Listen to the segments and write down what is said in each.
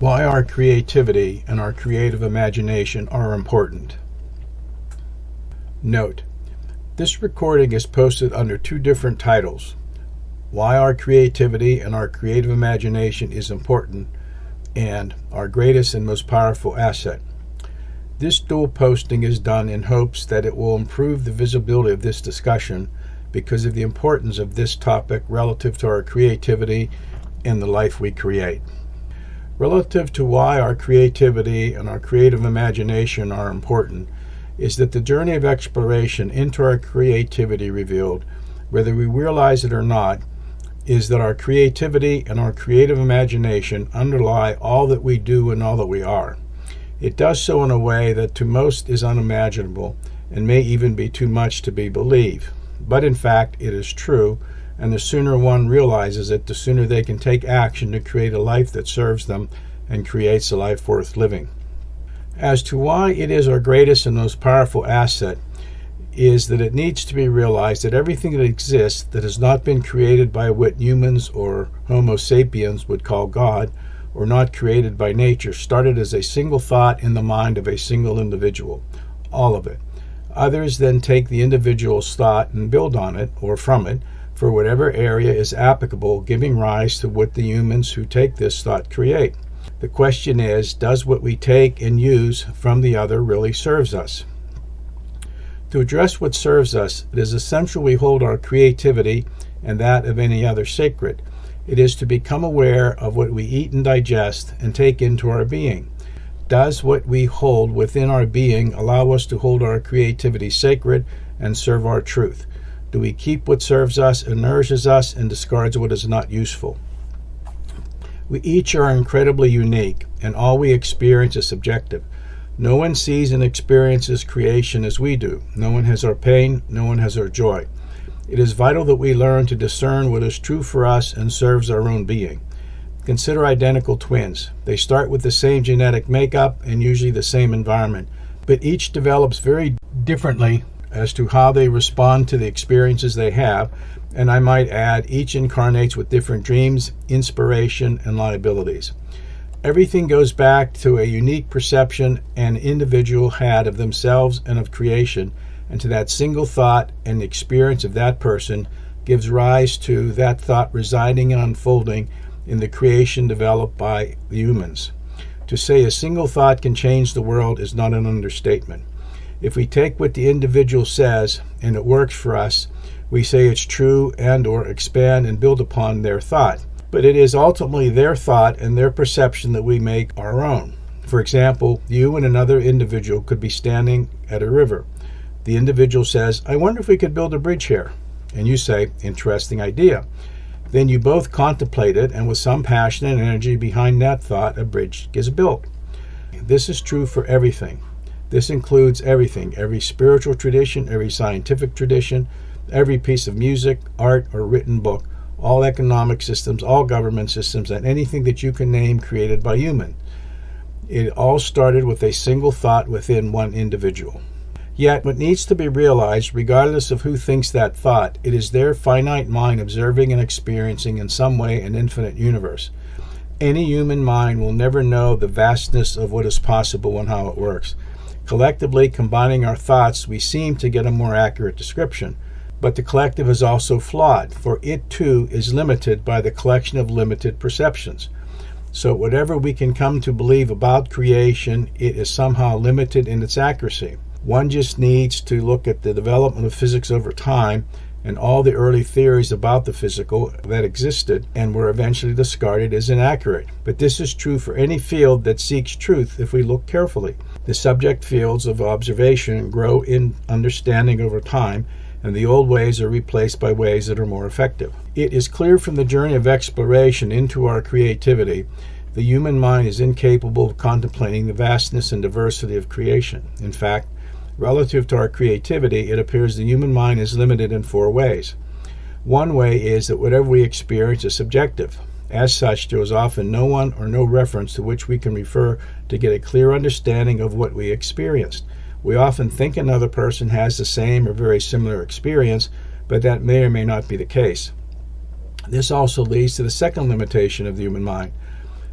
Why our creativity and our creative imagination are important. Note: this recording is posted under two different titles: Why our creativity and our creative imagination is important, and Our greatest and most powerful asset. This dual posting is done in hopes that it will improve the visibility of this discussion because of the importance of this topic relative to our creativity and the life we create. Relative to why our creativity and our creative imagination are important is that the journey of exploration into our creativity revealed, whether we realize it or not, is that our creativity and our creative imagination underlie all that we do and all that we are. It does so in a way that to most is unimaginable and may even be too much to be believed. But in fact, it is true, and the sooner one realizes it, the sooner they can take action to create a life that serves them and creates a life worth living. As to why it is our greatest and most powerful asset is that it needs to be realized that everything that exists that has not been created by what humans or Homo sapiens would call God, or not created by nature, started as a single thought in the mind of a single individual. All of it. Others then take the individual's thought and build on it, or from it, for whatever area is applicable, giving rise to what the humans who take this thought create. The question is, does what we take and use from the other really serves us? To address what serves us, it is essential we hold our creativity and that of any other sacred. It is to become aware of what we eat and digest and take into our being. Does what we hold within our being allow us to hold our creativity sacred and serve our truth? Do we keep what serves us and nourishes us and discards what is not useful? We each are incredibly unique, and all we experience is subjective. No one sees and experiences creation as we do. No one has our pain, no one has our joy. It is vital that we learn to discern what is true for us and serves our own being. Consider identical twins. They start with the same genetic makeup and usually the same environment, but each develops very differently as to how they respond to the experiences they have, and I might add, each incarnates with different dreams, inspiration, and liabilities. Everything goes back to a unique perception an individual had of themselves and of creation, and to that single thought and the experience of that person gives rise to that thought residing and unfolding in the creation developed by the humans. To say a single thought can change the world is not an understatement. If we take what the individual says and it works for us, we say it's true and or expand and build upon their thought. But it is ultimately their thought and their perception that we make our own. For example, you and another individual could be standing at a river. The individual says, "I wonder if we could build a bridge here." And you say, "Interesting idea." Then you both contemplate it, and with some passion and energy behind that thought, a bridge gets built. This is true for everything. This includes everything, every spiritual tradition, every scientific tradition, every piece of music, art, or written book, all economic systems, all government systems, and anything that you can name created by human. It all started with a single thought within one individual. Yet, what needs to be realized, regardless of who thinks that thought, it is their finite mind observing and experiencing in some way an infinite universe. Any human mind will never know the vastness of what is possible and how it works. Collectively, combining our thoughts, we seem to get a more accurate description. But the collective is also flawed, for it too is limited by the collection of limited perceptions. So whatever we can come to believe about creation, it is somehow limited in its accuracy. One just needs to look at the development of physics over time and all the early theories about the physical that existed and were eventually discarded as inaccurate. But this is true for any field that seeks truth if we look carefully. The subject fields of observation grow in understanding over time, and the old ways are replaced by ways that are more effective. It is clear from the journey of exploration into our creativity, the human mind is incapable of contemplating the vastness and diversity of creation. In fact, relative to our creativity, it appears the human mind is limited in four ways. One way is that whatever we experience is subjective. As such, there is often no one or no reference to which we can refer to get a clear understanding of what we experienced. We often think another person has the same or very similar experience, but that may or may not be the case. This also leads to the second limitation of the human mind.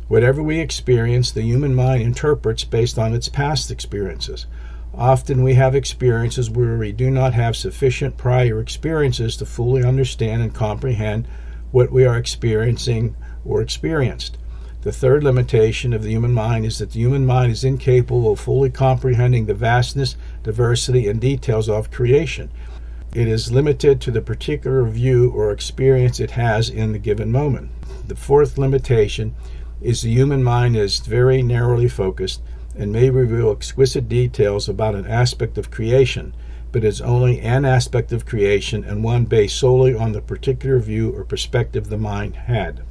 Whatever we experience, the human mind interprets based on its past experiences. Often we have experiences where we do not have sufficient prior experiences to fully understand and comprehend what we are experiencing or experienced. The third limitation of the human mind is that the human mind is incapable of fully comprehending the vastness, diversity, and details of creation. It is limited to the particular view or experience it has in the given moment. The fourth limitation is the human mind is very narrowly focused and may reveal exquisite details about an aspect of creation, but is only an aspect of creation and one based solely on the particular view or perspective the mind had.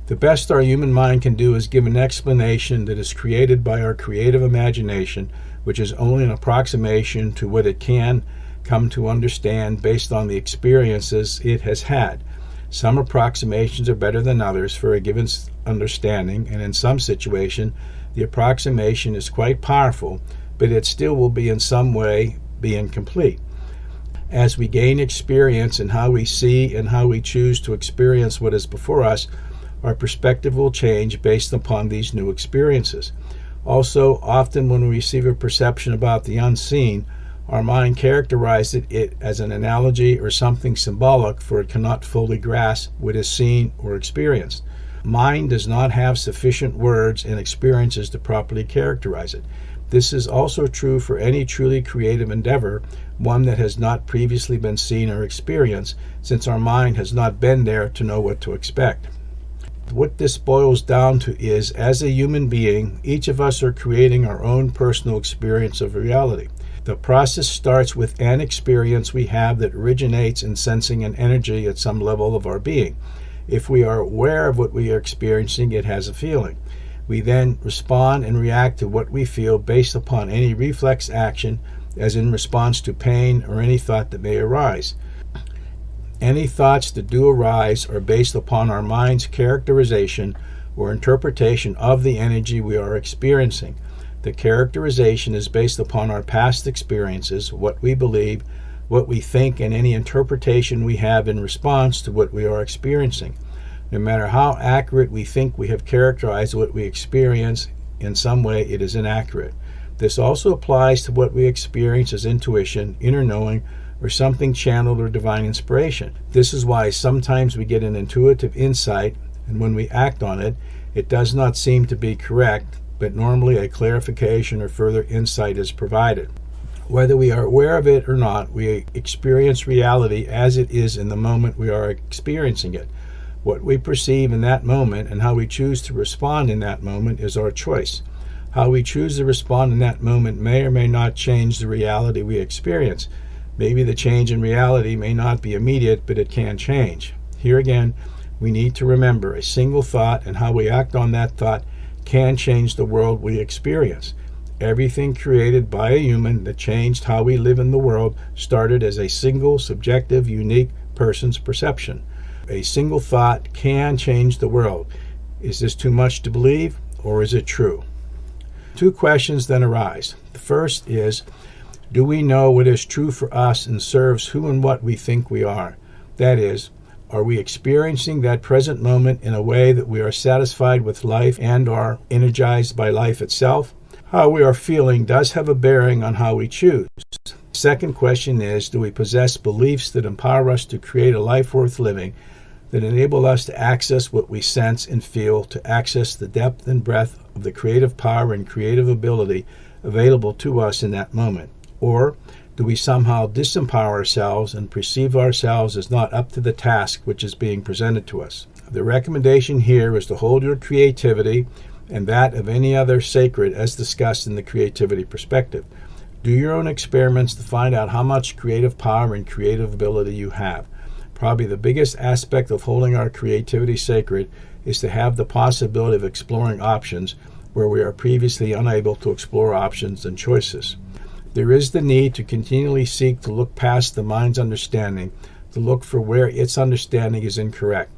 The best our human mind can do is give an explanation that is created by our creative imagination, which is only an approximation to what it can come to understand based on the experiences it has had. Some approximations are better than others for a given understanding, and in some situation, the approximation is quite powerful, but it still will be in some way be incomplete. As we gain experience in how we see and how we choose to experience what is before us, our perspective will change based upon these new experiences. Also, often when we receive a perception about the unseen, our mind characterizes it as an analogy or something symbolic, for it cannot fully grasp what is seen or experienced. Mind does not have sufficient words and experiences to properly characterize it. This is also true for any truly creative endeavor, one that has not previously been seen or experienced, since our mind has not been there to know what to expect. What this boils down to is, as a human being, each of us are creating our own personal experience of reality. The process starts with an experience we have that originates in sensing an energy at some level of our being. If we are aware of what we are experiencing, it has a feeling. We then respond and react to what we feel based upon any reflex action, as in response to pain or any thought that may arise. Any thoughts that do arise are based upon our mind's characterization or interpretation of the energy we are experiencing. The characterization is based upon our past experiences, what we believe, what we think, and any interpretation we have in response to what we are experiencing. No matter how accurate we think we have characterized what we experience, in some way it is inaccurate. This also applies to what we experience as intuition, inner knowing, or something channeled or divine inspiration. This is why sometimes we get an intuitive insight, and when we act on it, it does not seem to be correct, but normally a clarification or further insight is provided. Whether we are aware of it or not, we experience reality as it is in the moment we are experiencing it. What we perceive in that moment and how we choose to respond in that moment is our choice. How we choose to respond in that moment may or may not change the reality we experience. Maybe the change in reality may not be immediate, but it can change. Here again, we need to remember a single thought and how we act on that thought can change the world we experience. Everything created by a human that changed how we live in the world started as a single, subjective, unique person's perception. A single thought can change the world. Is this too much to believe, or is it true? Two questions then arise. The first is, do we know what is true for us and serves who and what we think we are? That is, are we experiencing that present moment in a way that we are satisfied with life and are energized by life itself? How we are feeling does have a bearing on how we choose. The second question is, do we possess beliefs that empower us to create a life worth living, that enable us to access what we sense and feel, to access the depth and breadth of the creative power and creative ability available to us in that moment? Or do we somehow disempower ourselves and perceive ourselves as not up to the task which is being presented to us? The recommendation here is to hold your creativity and that of any other sacred as discussed in the creativity perspective. Do your own experiments to find out how much creative power and creative ability you have. Probably the biggest aspect of holding our creativity sacred is to have the possibility of exploring options where we are previously unable to explore options and choices. There is the need to continually seek to look past the mind's understanding, to look for where its understanding is incorrect.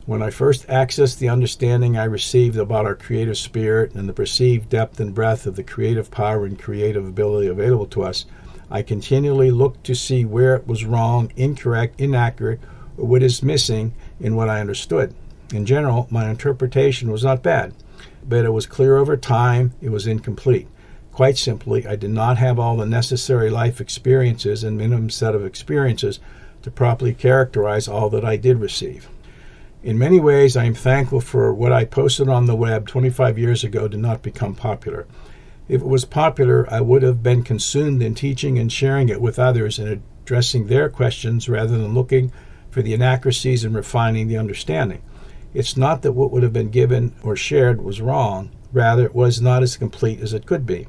When I first accessed the understanding I received about our creative spirit and the perceived depth and breadth of the creative power and creative ability available to us, I continually looked to see where it was wrong, incorrect, inaccurate, or what is missing in what I understood. In general, my interpretation was not bad, but it was clear over time it was incomplete. Quite simply, I did not have all the necessary life experiences and minimum set of experiences to properly characterize all that I did receive. In many ways, I am thankful for what I posted on the web 25 years ago did not become popular. If it was popular, I would have been consumed in teaching and sharing it with others and addressing their questions rather than looking for the inaccuracies and refining the understanding. It's not that what would have been given or shared was wrong, rather it was not as complete as it could be.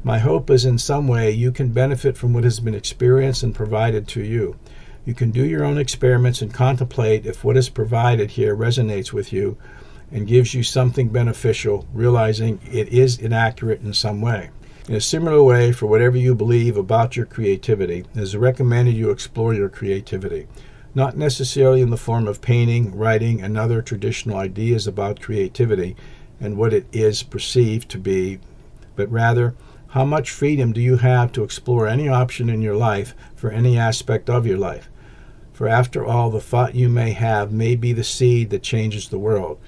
My hope is in some way you can benefit from what has been experienced and provided to you. You can do your own experiments and contemplate if what is provided here resonates with you and gives you something beneficial, realizing it is inaccurate in some way. In a similar way, for whatever you believe about your creativity, it is recommended you explore your creativity, not necessarily in the form of painting, writing, and other traditional ideas about creativity and what it is perceived to be, but rather, how much freedom do you have to explore any option in your life for any aspect of your life? For after all, the thought you may have may be the seed that changes the world.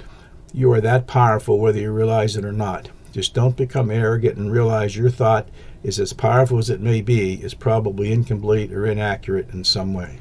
You are that powerful whether you realize it or not. Just don't become arrogant and realize your thought is as powerful as it may be, is probably incomplete or inaccurate in some way.